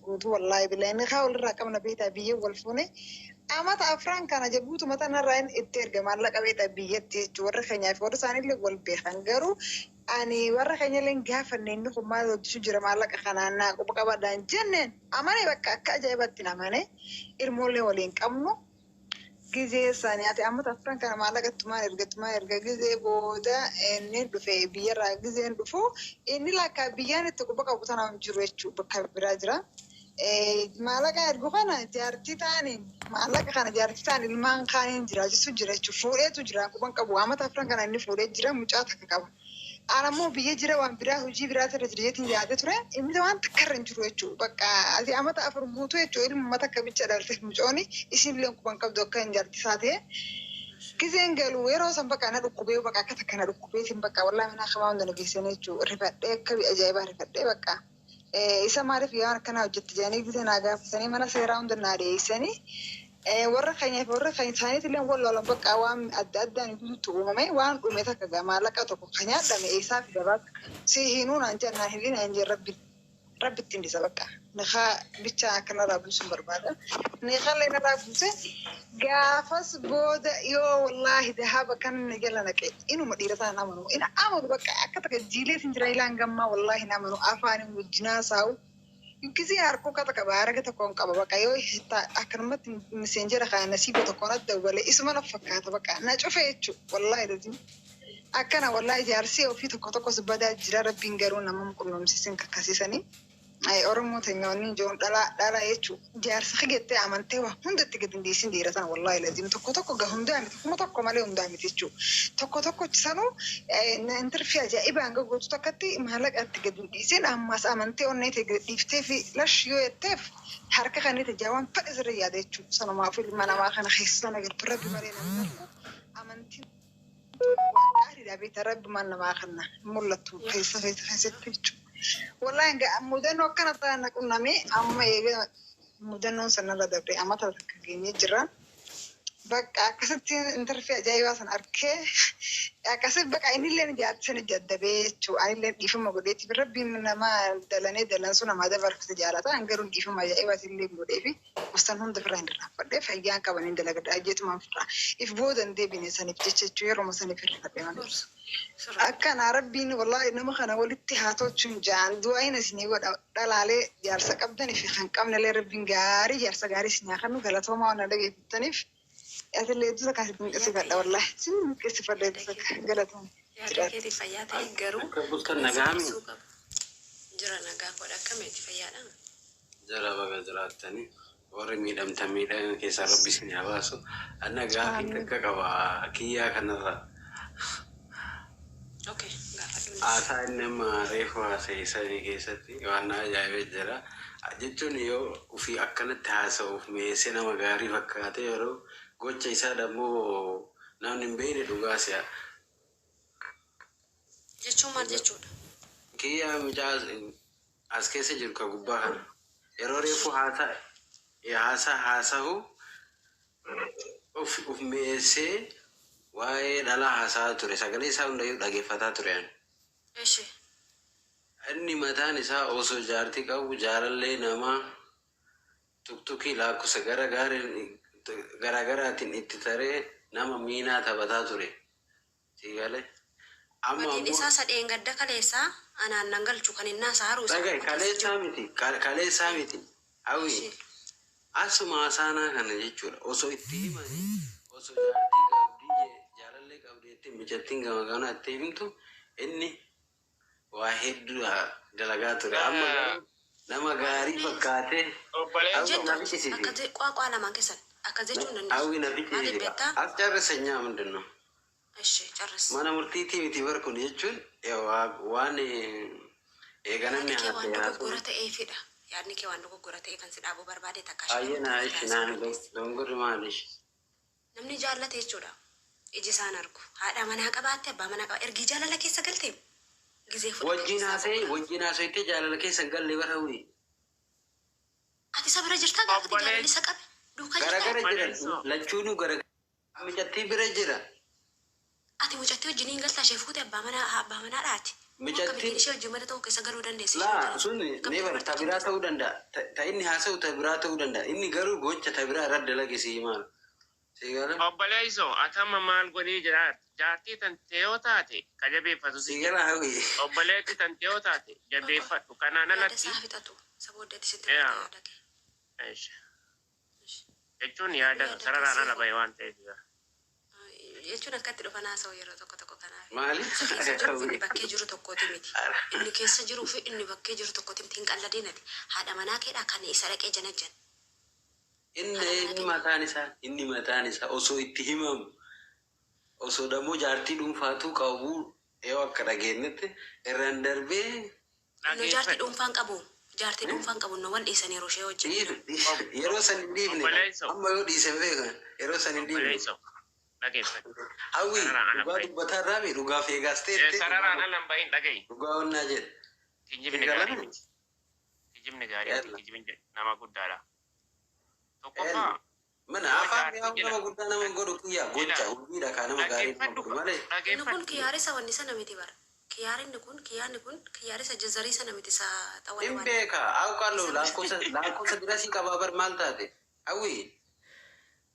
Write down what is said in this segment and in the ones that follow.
guutuu wallaahi bilaani haa walirraa qabna beektaa biyya wal fuune amata afraan kana jabuutu mata narraan itti erga maallaqa beektaa biyyatti jechuudha warra keenyaaf warra isaaniillee wal beekan garuu ani warra keenyallee gaafanne inni kun maal hojjechu jira maallaqa kanaan naa quba qabadhaan jenneen amane bakka akka ajaa'ibatti namane ilmoollee waliin qabnu gizee isaanii ati amata afraan kana maallaqattumaan erga gizee booda inni dhufe biyyarraa gizeen dhufu inni lakkaa biyyaan itti quba qabu tanaan jiru jechuudha bakka biraa jira. Maallaqa ergu kana jaartii ta'anii maallaqa kana jaartii ta'anii ilmaan kaaniin jiraachisu jira jechuudha. Fuudheetu jira quban qabu amata afran kana inni fuudhee jira mucaa takka qaba. Aanammoo biyya jira waan biraa hojii biraa irra jireetiin yaadee ture inni waan takka irra hin jiru jechuudha. Bakka ati amata afur guutuu jechuudha ilma mata akka bicha dhalte mucooni isinillee quban qabdu akka hin jaartii isaatee. Gizeen galuu yeroo san bakka na dhukkubee bakka akka takka na dhukkubeetiin bakka wallaahi mana akamaa hunda nageessanii jechuudha. Rifadhee akka ajaa'ibaa rifadhee bakka. Isa maaliif yaan akkana hojjetti jedhanii gizee naa gaafatanii mana seeraa hunda naa dhiyeessanii warra keenyaaf warra keenya isaaniitillee wal lolan bakka waan adda addaan guutuutti uumame waan dhume takka maallaqa tokko kan nyaadhame eessaa fi gabaatti si hinuu naan jennaan hin naan jee rabbitti hindisa bakka niqaa bicha akkanarraa buusuun barbaada. Niqaallee narraa buuse gaafas booda yoo wallaahi dahaba kan jala naqe inuma dhiirataan amanu ina amanu bakka akka takka jiileetiin jira ilaan gammaa wallaahi namanu afaanin wajjinaa saa'u gizee harkoo kata qaba araga tokkoon qaba bakka yoo akkanumatti miseenjera kaa nasiiba tokkoon adda balee isuma na fakkaata bakka na cufe jechuudha wallaahi dajin akkana wallaahi jaarsii ofii tokko badaa jira rabbiin garuu nama qunnamsiisin kakkasiisanii. Oromoo teenyoonni ijoon dhala jechuudha. Jaarsa xiqqeettee amantee waa hundatti gadi dhiisin dhiiratan wallaahi lazim tokko ga hundaa miti kuma tokko malee hundaa miti jechuudha. Tokko sanuu interfii ajaa'ibaan gootu takkatti maallaqatti gadi dhiisin ammas amantee onnee ta'e gadi dhiiftee fi lash yoo jetteef harka kan itti jaawwan fadhi sirra yaada jechuudha. Sanumaaf ilma namaa kana keessa nagattu rabbi malee namni amantiin waan gaariidha beekta rabbi man namaa kana mul'attu keessatti jechuudha. Wallahi enggak mudannoo akkana ta'an qunnamee amma eega mudannoon sanarra dabree amata takka geenye jira. Bakka akkasitti interfii ajaa'ibaa san arkee akkasitti bakka innillee jaartisan jaddabee jechuudha. Anillee dhiifama godheetiif rabbiin nama dalansu namaa dabarfate jaalata. Garuu dhiifama ajaa'ibaatiin illee godheefi gosaan hunda firraa hin dirraanfadhee fayyaan qabaniin dalagadha ajjeetumaan firraa. If boodan deebine saniif jecha jechuudha yeroo saniif hirrifadhee malee. Akkana rabbiin wallaahi nama kana walitti haa tolchuun jaan du'aayin isinii godha dhalaalee jaarsa qabdanii fi kan qabnallee rabbiin gaarii jaarsa gaarii isinii kennu galatoomaa waan dhageeffattaniif atillee duusa kaasitti miqeessifadha wallaahi isin miqeessifadha duusa galatooma. Yaadkeetii fayyaa ta'e garuu jira nagaa godha akkamitti fayyaadha? Jara baga jiraattanii warri miidhamtan miidhama keessaa rabbi isinii haa baasu. Nagaa fi takka qaba kiyyaa kanarraa. Aasaa inni amma reefu haasa'isanii keessatti waan ajaa'ibee jira. Jechuun yoo ofii akkanatti haasa'uuf meeshaa nama gaarii fakkaate yeroo gocha isaa dammoo namni hin beekne dhugaa si'a. Jechuun maal jechuudha? Kiyyaa mucaa as keessa jiru ka gubbaa kana yeroo reefu haasa'u of meeshaa waa'ee dhalaa haasa'aa ture sagalee isaa hundayyuu dhageeffataa ture. Inni mataan isaa osoo jaartii qabu jaalallee namaa tuktukii lakkoofsa garaagaraatiin itti taree nama miinaa taphataa ture. Siigalee. Amma isaa sadeen gadda kaleessaa anaan nan galchu kan inni haasa'u. Dhagai kaleessaa miti. Hawwi asuma haasaanaa kana jechuudha osoo itti himanii osoo jaartii qabdii jaalallee qabdeetti mijattiin gama kana itti himtu inni waa hedduu dalagaa ture. Amma nama gaarii fakkaate akkasii qaaqaa lamaan keessan akkas jechuun dandeessu. Hawwi na fichisiisa. As carrasa nyaa mindin no. Mana murtiitii miti barkun jechuun waan eeganamni dogoggora ta'eefidha. Yaadni kee waan dogoggora ta'e kan si dhaabuu barbaade takka ayyana ishinaan dongorri maalish. Namni jaallate jechuudha. Iji isaan argu. Haadha manaa qabaatte abbaa manaa qaba ergi jaalala keessa galtee. Wajjin haasa'e jaalala keessa galle bara hawwi. Ati isa bira jirtaa gaafa jaalalli isa qabe duukaa jirtaa. Garagara jira lachuunuu garagara mijattii bira jira. Ati mucattii wajjiniin galtaa ishee fuute abbaa manaadhaati. Mijatti ishee wajjin mala ta'uu keessa galuu dandeessi. laa sun neebar tabiraa ta'uu danda'a. Ta inni haasa'u tabiraa ta'uu danda'a. Inni garuu gocha tabiraa irra dalage si maal. Sigala. Obboleessoo atama maal godhii jira jaartii tan teeyoo taate ka jabeeffatu si Sigala hawi. obboleetti tan teeyoo taate jabeeffadhu kanaan Yaada alatti isaa fixatu sabooddatti sitti yaada kee. jechuun yaada sararaan ala bahe waan ta'eef Jechuun akkatti dhufan haasa'u yeroo tokko kanaaf. Maaliif? Inni bakkee jiru tokkooti miti. Inni keessa jiruu fi inni bakkee jiru tokkooti miti hin qalladinati. Haadha manaa keedhaa kan isa dhaqee janajjan. Inni mataan isaa osoo itti himamu osoo dammoo jaartii dhuunfaatu qabu yoo akka dhageenyetti irraan darbee No jaartii dhuunfaan qabu. Jaartii dhuunfaan qabu no wal dhiisan yeroo ishee wajjin. yeroo san hin dhiifne amma yoo dhiisan beekan yeroo san hin dhiifne. Hawwi dhugaa dubbataa irraa mi dhugaa feegaas ta'etti. Sararaan alan bahin dhagahi. Dhugaa onnaa jedhe. Kijibni gaarii miti. Kijibni gaarii miti. Kijibni nama guddaadha. Tokkoffaa. Mana afaan yaa nama guddaa nama godhu kiyyaa gocha hubbiidha kaa nama gaarii godhu malee. Inni kun kiyyaarisa wanni sana miti bara. Kiyyaarri kun kiyyaarisa jazarii sana miti isaa xawwala Hin beeka haa qallu lakkoofsa birasii qabaa bar maal taate hawwi.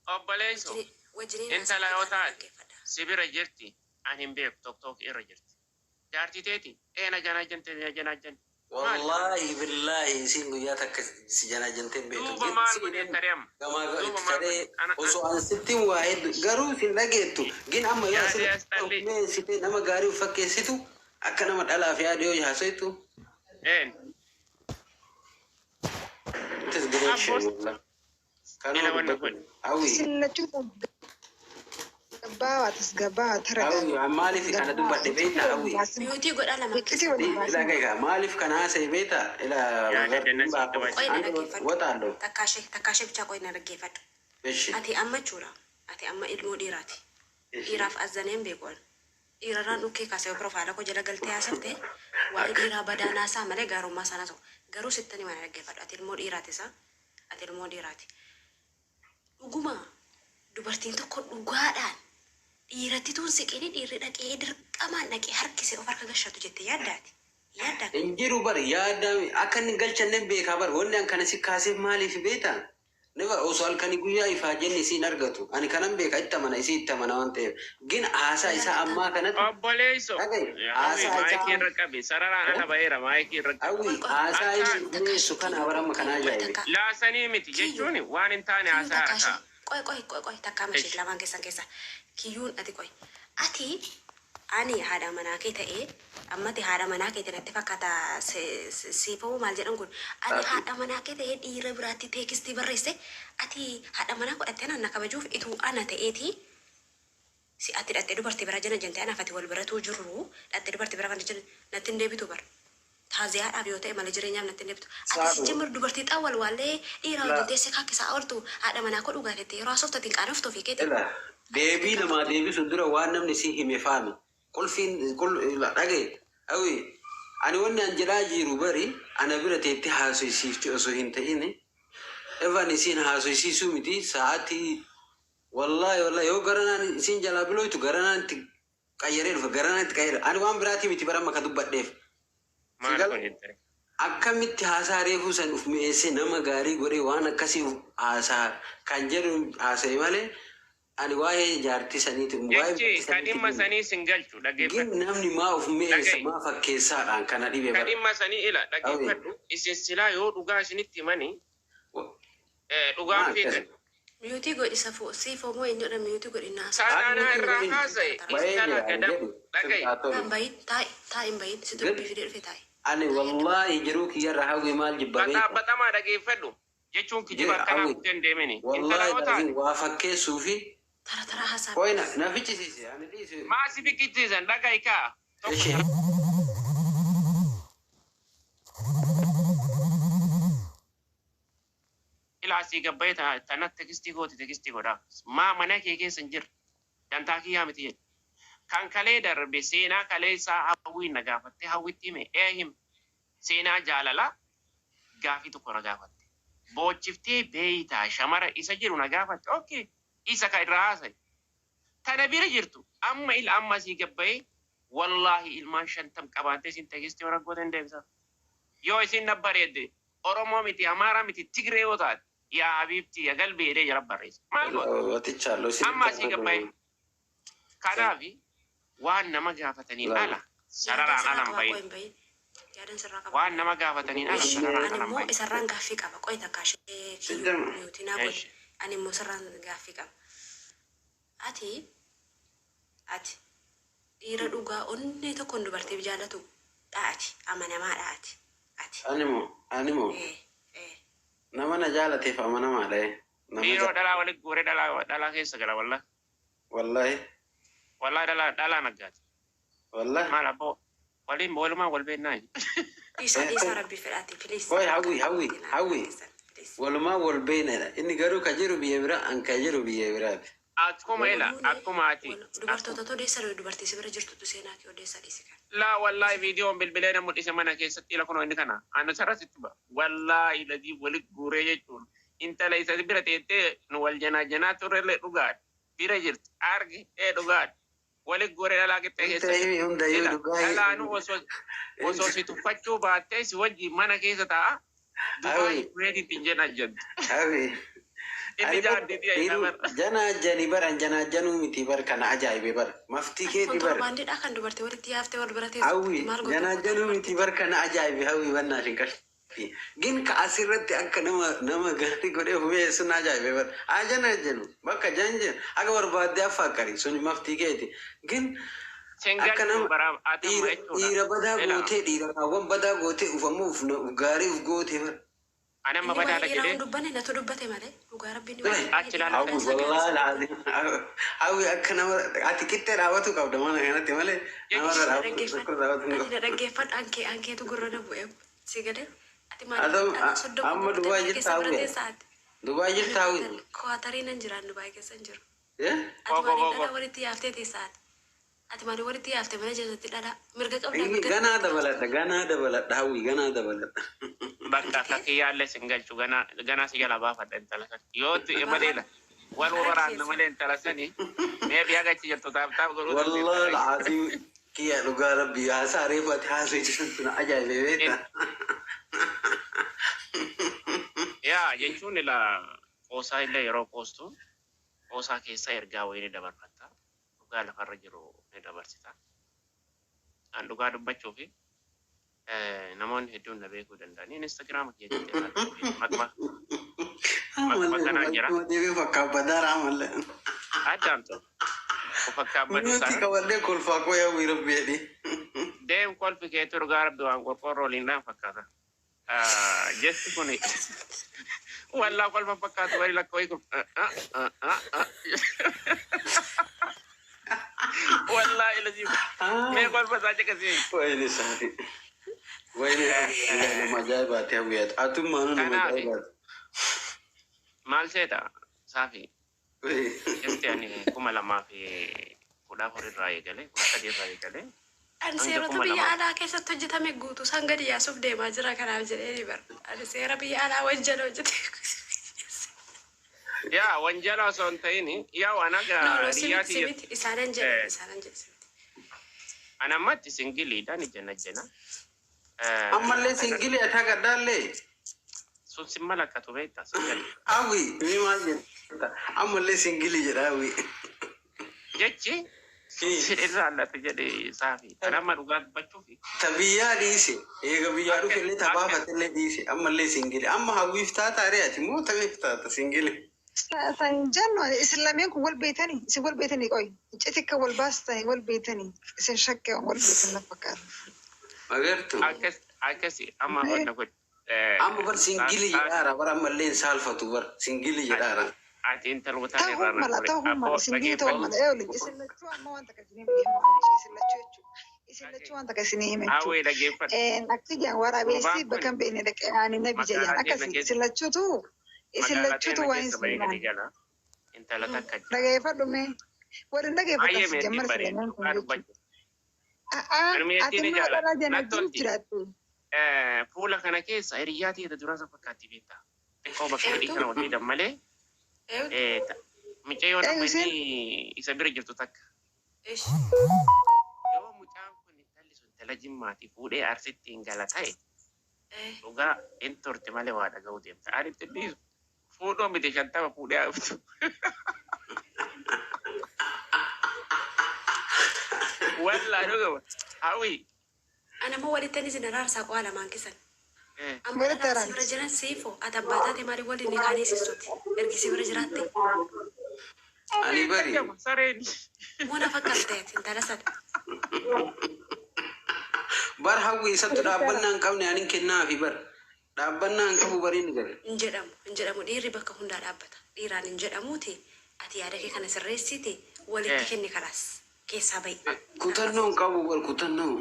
Obboleessoo. Intala yoo taate sibira jirti ani hin beeku tokko irra jirti. Jaartii teeti eena janaa. Wallahi billahi isin guyyaa takka si janaa jantee beektu. Duuba maal godhee tareem. Osoo an sittiin waa hedduu garuu sin dhageettu gin amma yoo asirratti nama gaarii fakkeessitu akka nama dhalaaf yaada yoo haasoitu. Maaliif kana dubbadhe beektaa hawwi? Miyuutii godhaa lama. Maaliif kana haasa'e beektaa? Waxaallo. Takkaashee bichaa qo'ina dhaggeeffadhu. Ati amma jechuudha. Ati amma ilmoo dhiiraati. Dhiiraaf azaneen beekuun. Dhiirarraan dhukkee kaasee profaala koo jala galtee haasofte waa'ee dhiiraa badaa naasaa malee gaarummaa sana ta'u. Garuu sittanii mana dhaggeeffadhu. Ati ilmoo dhiiraati isaa. Ati ilmoo dhiiraati. Dhuguma dubartiin tokko dhugaadhaan dhiiratti tuun siqini dhiirri dhaqee dirqamaan dhaqee harkisee of harka gashatu jettee yaaddaati. Yaaddaati. Injiru bari yaaddaa akka inni galchanne beekaa bari wanni an kana si kaaseef maaliif beektaa? Nama osoo halkanii guyyaa ifaa jenne isiin argatu. Ani kanan beeka itti amana isii itti amana waan ta'eef. Gin haasaa isaa ammaa kanatti. Obboleessoo. Maayikii irra qabi. Sararaan ala baheera maayikii irra qabi. Hawwi haasaa inni dhiyeessu kana barama kana ajaa'ibe. Laasanii miti jechuun waan hin taane haasaa harkaa. Qoy takkaa mashee lamaan keessan kiyyuun ati qoy. Ati ani haadha manaa kee ta'ee ammati haadha manaa kee natti fakkaata siifoo maal jedhan kun ani haadha manaa kee ta'ee dhiira biraatti teekistii barreesse ati haadha manaa godhattee naan na kabajuuf ituu ana ta'eeti si ati dhattee dubartii bira jana jantee anaaf ati wal biratuu jirru dhattee dubartii bira kan jenne natti hin deebitu bara. Taaziyaadhaaf yoo ta'e malee jireenyaaf natti hin deebitu. Ati si jimir dubartii xaawwal waallee dhiira wajjin teessee kakkisaa ooltu haadha manaa koo dhugaa tettee yeroo asooftatti hin qaanoftuu fi keetii. Deebii namaa deebisu dura waan namni si hime faami. Qulfiin dhagee hawwi ani wanni an jedhaa jiru bari ana bira teetti haasoysiifti osoo hin ta'in evan isiin haasoysiisuu miti sa'aatii wallahi yoo garanaan isiin jalaa bilooytu garanaan itti qayyaree dhufa garanaan itti qayyaree ani waan biraatii miti bara amma ka dubbadheef. Akkamitti haasaa reefuu san uf mi'eessee nama gaarii godhee waan akkasii haasaa kan jedhu haasa'e malee. Ani waa'ee jaartii saniitiin jechi kadhimma sanii sin galchu dhaggeeffadhu. Namni maa of mi'eessa maa fakkeessaadhaan kana dhibee bara. Kadhimma sanii ila dhaggeeffadhu isin silaa yoo dhugaa isinitti himanii dhugaa fiigan. Miyuutii godhisa siifoo moo eenyudha miyuutii godhinaa. Saadhaanaa irraa haasa'e istala gadamu dhagaye. Bayin taa'in bayin si dubbii fidee dhufe taa'e. Ani wallaahi jiruu kiyyarra hawwi maal jibbamee. Baxaabatamaa dhaggeeffadhu jechuun kijiba akkanaa kuteen deemini. Wallaahi waa fakkeessuu fi. Tara hasaa. Koina na fichisiise ani dhiise. Maasi fikichiisan dhagaye kaa. Ilaasii gabbayee tanatti teekistii godhaa. Maa mana kee keessa hin jirre dantaa kiyyaa miti jedhe. Kan kalee darbe seenaa kalee isaa hawwiin na gaafatte hawwitti hime him seenaa jaalalaa gaafii tokko na gaafatte. Boochiftee beeytaa shamara isa jiru na gaafatte okay isa ka irraa haasa'e. Tana bira jirtu amma ila amma sii gabbayee wallahi ilmaan 50 qabaatee isin tekisti warra gootan deebisa yoo isin nabbareedde oromoo miti amaara miti tigree yoo taate yaa habiibti yaa galbii jedhee jala barreessa maal godha amma asii gabbaa'e kanaafi waan nama gaafataniin ala sararaan alan bahin waan nama gaafataniin ala sararaan alan Animmoo isarraan gaaffii qaba qoy takka ishee yuutinaa godhe animmoo isarraan gaaffii qaba ati dhiira dhugaa onnee tokkoon dubartiif jaallatu dhaati amanamaa dhaati ati Animo nama na jaalateef amanamaa dhae dhiiroo dhalaa walitti guuree dhalaa keessa gala wallahi dhalaa naggaati wallahi maal abboo waliin walumaa wal beennaa dhiisaa rabbi fedhaati please Wai hawi walumaa wal beennadha inni garuu ka jiru biyya biraa an ka jiru biyya biraati akkuma ati dubartoota odeessaa dubartii si bira jirtutu seenaa kee odeessaa dhiisi kan laa wallahi viidiyoon bilbilee na mul'ise mana keessatti ila kunoo inni kana ana sarrasitti ba wallahi ladii walit guuree jechuun intala isa bira teettee nu wal janaa turrellee dhugaadha bira jirti argi dhugaadha walit guuree dhalaa qixxee keessa dhalaanu osoo si tuffachuu baattee si wajji mana keessa taa'a Dubai credit jenna jedhu Jana jani baran jana janu miti bar kana ajaibe bar mafti ke di bar bandi da kan dubarti walitti yaafte wal barate awi jana janu miti bar kana ajaibe hawi banna shin kashi gin ka asirratti akka nama gari gode huwe sun ajaibe bar ajana janu bakka janje aga war baadde afakari sun mafti ke di gin akka nama dira bada gote dira kawan bada gote ufamu ufno gari ufgote bar أنا ما بدأ أقول دبّني لا تدبّتي ماله لقى ربي أو والله العظيم أو أكنا أتكتة راوتو كابدا ما أنا تماله أنا رجفت أنكي تقولنا بويب سيجده أما دبي جتاوي دبي جتاوي كواترين نجران دبي كسنجر إيه أنا وريتي أفتي تسات أتمنى وريتي أفتي mana jadi tidak ada mereka Gana ada balat hawi gana ada balat bakka kakiyyalle singalchu gana sigala baafadha intala san yooti madeela wal waraanna malee intala sani mee biyaga ci jirtu taab godhu wallahi alazim kiya dhugaa rabbi haasaa reefati haasoo jirtu na ajaa'ibeeta yaa jechuun ila qoosaa illee yeroo qoostu qoosaa keessa ergaa wayii ni dabarfatta dhugaa lafarra jiru ni dabarsita an dhugaa dubbachuu fi namoonni hedduun na beekuu danda'an Instagram keessatti makma kana jira deebii fakkaabbadaa raamalle addaamto fakkaabbadaa nuti kawalle kolfaa koo yaa wiira beedi deem kolfi keetu dhugaa rabbi waan qorqorroo liindaan fakkaata jetti kuni wallaa kolfa fakkaatu wali lakka wayi kun wallaa ilazim mee kolfa saa jekasii wayni saati wayni nama ajaa'ibaati hawwiyaati atummaanu nama ajaa'ibaati maal seeta saafi jetti ani 2014 irraa eegale Ani seera biyya alaa keessatti hojjetame guutuu san gadi yaasuuf deemaa jira kanaaf jedhee bar. Ani seera biyya alaa wanjala hojjete. Yaa wanjala osoo hin ta'in yaa waan aga simiti isaanan jedhe. Ana ammatti singiliidhaan jenna. ammallee singilii ataa gadhaallee Sun simma lakkatu beektaa singali. Awi mi maal jedha ammallee singilii jedha awi Jechi irraa allatti jedhe saafi. Ana amma dhugaa dubbachuuf. tabiyyaa dhiise eega biyyaa dhufellee tabaafatillee dhiise ammallee singilii amma hawwiif taata ari'ati moo tamiif taata singilii san janno islameen kun wal beetani isin wal beetani qoy iccitikka wal baastani wal beetani isin shakke wal beetan na fakkaata agartu Akkasi amma hodna godhe. amma bar singilii jedhaara bar ammallee saalfatu bar singilii jedhaara Ati intalootaan irraa ta'uu mala singilii ta'uu mala eoli isin lachuu amma wanta kasini isin lachuu wanta kasini hime Hawwee dhaggeeffadha. Aktijan waraabessi bakka beene dhaqee ani nabi jedhan akkasi isin lachuutu waan isin Intala takka dhageeffadhu mee warri dhageeffatu jammar silamaan kun ati maa dhalaa jana jiru jiraattu fuula kana keessa hiriyaa ta'e durasa fakkaatti beektaa. Xiqqoo bakka hidhii kana waliin dammalee micayyoo namni isa bira jirtu takka. Yoo mucaan intala jimmaati fuudhee arsittiin gala ta'e Eh, dhugaa in turte malee waa dhaga'uu deemta. Ani itti dhiisu fuudhoo miti 50 fuudhee haftu. Wallaa dhugama. Hawwi. ana mau walitti ni sinara arsa ko ala mankisan. Amma Walitti ala araan. sibira jiran siifo atabbaatate maali wali ni kaanii sisuuti. Ergi sibira jiraatte. Ani bari. Sareen. Muna fakkaateeti intala sana. Bar hawwi isattu dhaabbannaa hin qabne ani kennaa fi bar. Dhaabbannaa hin qabu bariin gare. Hin jedhamu dhiirri bakka hundaa dhaabbata. Dhiiraan hin jedhamuuti ati yaada kee kana sirreessiti walitti kenni kalaas keessaa ba'i. Kutannoo hin qabu bar kutannoo.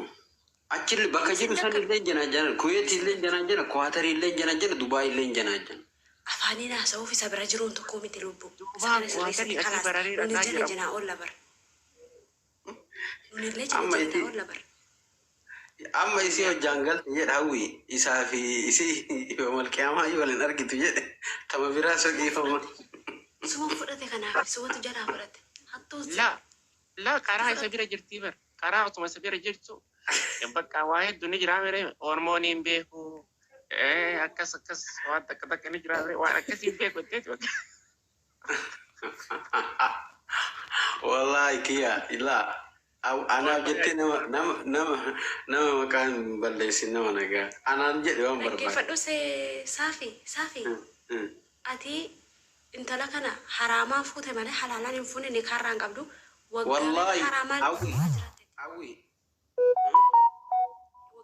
Achillee bakka jiru sanillee janaa jana. Kuweet illee janaa jana. Kuwaatar illee janaa jana. Dubaay illee janaa jana. Afaaniin haasa'uuf isa bira jiruun tokko miti lubbu. Isa Waan kana sirreessiti ati kalaas. bararee Nuni dhagaa jala jira. jinaa oolla bara. Nunillee Amma jala itti- jinaa oolla bara. Amma isii hojjaan galte jedha hawwi isaa fi isii malkiyaamaa yoo waliin argitu jedhe tama biraa soqiifama. Suma fudhate kanaaf sumatu jalaa fudhate. Hattuuti. La karaa isa bira jirtii bar. Karaa osuma isa bira jirtu. Bakka waa hedduu ni jira mere hormooniin beeku. Akkas waan takka ni jira mere waan akkasiin beeku jechuudha. Wallahi kiyya ilaa anaaf jettee nama maqaan balleessin nama nagaa anaan jedhe waan barbaade. Dhaggeeffadhu saafi. Ati intala kana haraamaan fuute malee halaalaan hin fuune ni kaarraan qabdu. Wallahi haraamaan hawwi jiraate. hawwi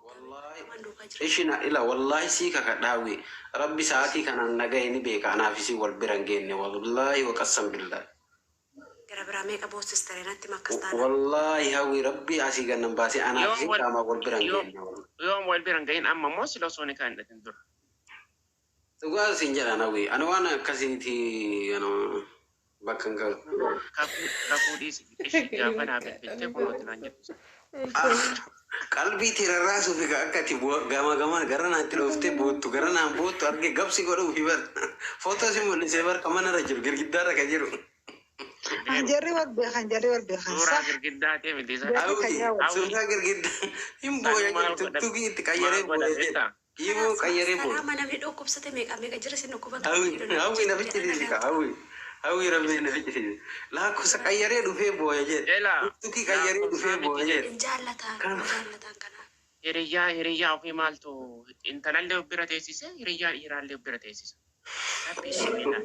wallahi Waan duukaa jira. ishina ila wallahi sii kakadha hawwi rabbi sa'aatii kanaan nagaye ni beeka anaaf isii wal bira hin geenne wallahi waqassam billahi. Gara biraa meeqa boostis ta'e natti makkas taana. Wallahi hawwi rabbi asii gannan baasee anaaf isii qaama wal bira hin geenne. Yoom wal bira hin gahin amma moo sila osoo ni kan hidhatin dura. Dhugaa isin jedhan hawwi ani waan akkasiiti bakka hin galu. Kakuu dhiisi. Ishee gaafa naa bilbiltee kunuuti naan jettu. Qalbii tirarraasuuf akka ati gama gara naatti dhooftee boottu gara naan boottu arge gabsi godhuu fi bar footoo si mul'isee bar kan manarra jiru girgiddaarra kan jiru. Jarri wal beekan. Suuraa girgiddaa ta'e miti isa. Suuraa girgiddaa hin booya jirtu tuqii itti qayyaree booya jedha. Hiiboo qayyaree booya. Salaama namni dhukkubsate meeqa jira sin dhukkuba. Hawwi nafichi dhiisika hawwi rabbii nafichi dhiisika. Lakkosa qayyaree dhufee booya jedha. Tuqii qayyaree dhufee booya jedha. Jaalataan kana. Hiriyyaa ofii maaltu intalallee of bira teessise hiriyyaa dhiiraallee of bira teessisa. Rabbi ishee miidhaan.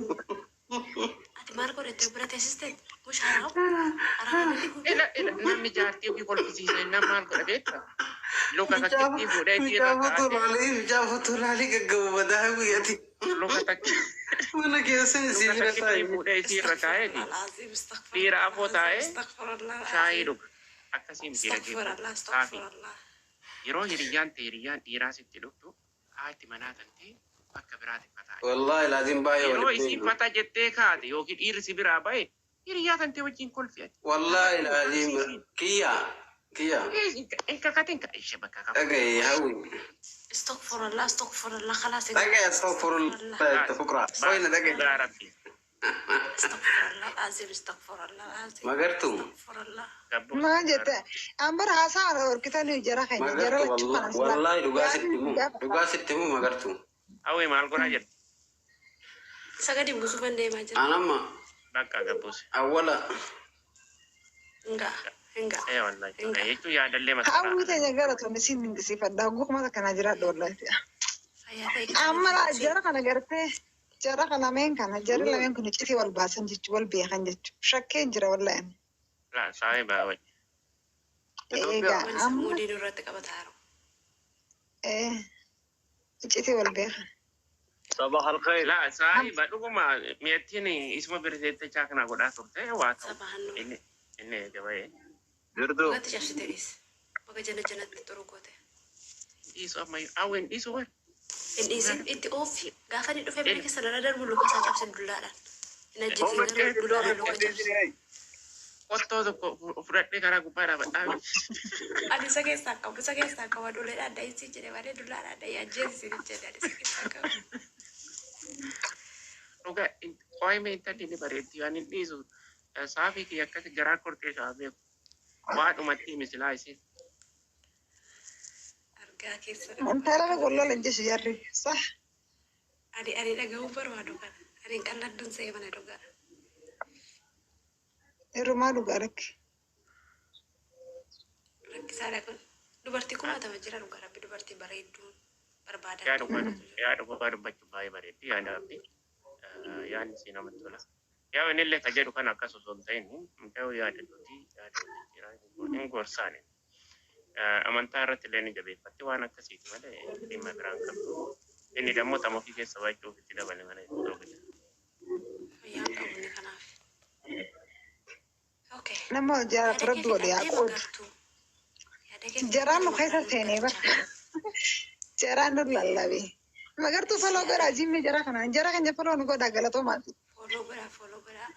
Ati maal godhattee bira teessiste? Mushaaraa. Namni jaartii ofii kolfisiise nama maal godha beekta? Luka takkittii fuudhee itti irra kaa'atee. Mijaafatu laalii gaggaba badaa hawwi ati. Luka takki. Mana keessan si Luka bira takkittii taa'e. fuudhee itti irra kaa'eeti. Dhiira afoo taa'ee shaayii dhuga. Akkasiin dhiira geeffamu. Astagfirullah. Yeroo hiriyyaan ta'e hiriyyaan dhiiraa sitti dhuftu haati manaa kan ta'e bakka biraatti fataa. Wallahi laazim baay'ee Yeroo walitti isiin fata jettee kaate yookiin dhiirri si biraa ba'e hiriyyaa kan ta'e wajjin kolfi ati. wallahi laazim kiyya Enka katiin ka ishee bakka qabu. dhagaye hawwi Astagfirullah. Khalaas. dhagaye astagfirullah itti fuqraa wayna dhagaye Yaa Rabbi. Astagfirullah. Astagfirullah. magartuu Astagfirullah. Gabboo. Maal jette? Ambara haasa'aa horkitanii jara keenya jara lachuu kana wallahi dhugaa sitti himu magartuu Hawwi maal godhaa jirti? Sagadi buusuufan deemaa jira. anamma Bakka gabbuuse. awwala Hingaa. Wallahi. Jechuun yaadallee hawwi masaraa. teenya gara toonni siin dinqisiifadha gukuma kana jiraadha wallahi. Fayyaa ta'e. Amma jara kana gartee jara lameen kun iccitii wal baasan jechuu wal beekan jechuu shakkeen jira wallahi. Laa saawee baawai. Egaa amma Mudii irratti qabataa jiru. iccitii wal beekan. صباح الخير. Laa saawee badhuguma mi'attiin isuma birteettachaa kana godhaa turte waa ta'u. Sabaan nu. Inni gabaa'ee. جردو. Wagatti cabsite dhiis. Bakka janatti xuru goote. Dhiisu ammayyuu hawwiin dhiisu waan. Indhiisin itti oofi. Gaafa inni dhufee biyya keessa dhala darbu luka isaa cabse dullaadhaan. Inni ajjeesee garuu dullaadhaan luka cabse. Qottoo tokko fudhadhee karaa gubbaa dhaabadhaa. Ani isa keessaa qabu dullaadhaan dha'iinsi jedhee malee dullaadhaan dha'ii ajjeesisi jedhee ani isa keessaa qabu. Dhugaa waa'ee intalli ni bareetti waan hin dhiisu. Saafii kiyya akkasi garaa kortee isaa beeku. Waa dhumatti misilaa ishee. Gaa keessa Inta lafa gollo lenje shijarri. Sah. ani dhagahuu barbaadu kana. Ani qalladduun se'ee mana dhugaa. Irumaa dhugaa rakki. Rakkisaadha kun. Dubartii kumaatama jira dhugaa rabbi dubartii bareedduun barbaadan. yaada dhugaa dubbachuu baay'ee bareeddi yaada abdi yaadni si namatti tola. Yaa inni illee ka jedhu kan akkas osoo hin ta'in hunda'uu yaada duuti yaada hin gorsaani. Amantaa irratti illee ni jabeeffatti waan akkasiiti malee dhimma biraan qabdu. Inni dammoo xama ofii keessa baay'ee ofitti dabale malee dhooqite. Fayyaan qabu inni kanaaf. Okay. Nama jaaratu rabbi wali yaaqood. Jaraan nu keessa seenee bakka. Jaraan nu lallabe. Magartuu faloo godhaa jimmi jara kanaan jara kan faloo nu godhaa galatoomaati. Follow godhaa.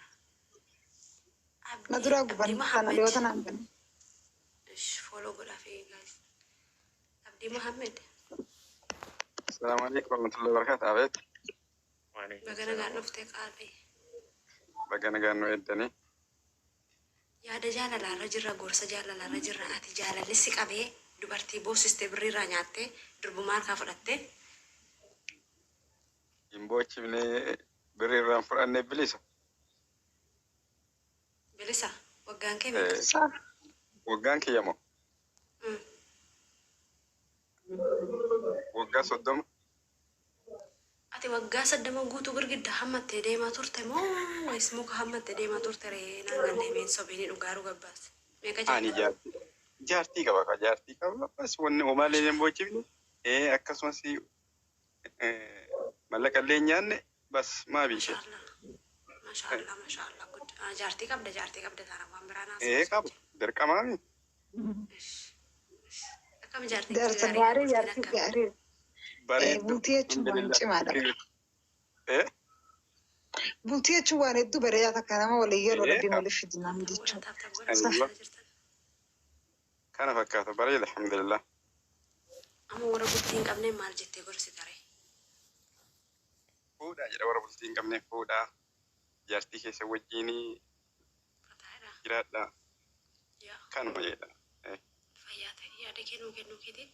Na duraa guban kana dhiyoota naan bane. Follow godhaa fi guys. Abdii Muhammad. السلام عليكم ورحمة الله وبركاته عبيد Bagana gaan dhuftee qaala'e. بقنا قانو إدني Yaada jaalalaarra jirra gorsa jaalalaarra jirra ati jaalalli si qabee dubartii boosistee birriirraa nyaattee durbumaa harkaa fudhattee إنبوتش من بري رانفر أني بليسا bilisa waggaan kee meeqa? Sah. وقان كي يمو وقا صدام Ati waggaa 30 guutuu girgidda hammattee deemaa turte moo wayis muka hammattee deemaa turte ree naan galleemeen sobiini dhugaaruu gabbaas. Meeqa أني jaalladha? جارتي كبا جارتي كبا بس وما لي إنبوتش من إيه أكسون سي ملك اللي نيان بس ما بيشي Mashallah. Good. Jaartii qabda taana waan biraa naas. إيه كبا درك أمامي Akkam jaartii Jaarsa gaarii jaartii gaarii. بريد Bultii jechuun waan cimaadha. إيه Bultii jechuun waan hedduu bareedaa takka nama walii yeroo rabbiin waliif fidinaan jechuudha. أيوة كان فكاته بريد الحمد لله Amma warra bultii hin qabne maal jettee gorsita ree? فودا جرا ورا بلتين كمني فودا جارتي كيس وجيني Fataadha. جرادا Yaa كان وجيدا fayyaa ta'e yaada kennuu keetii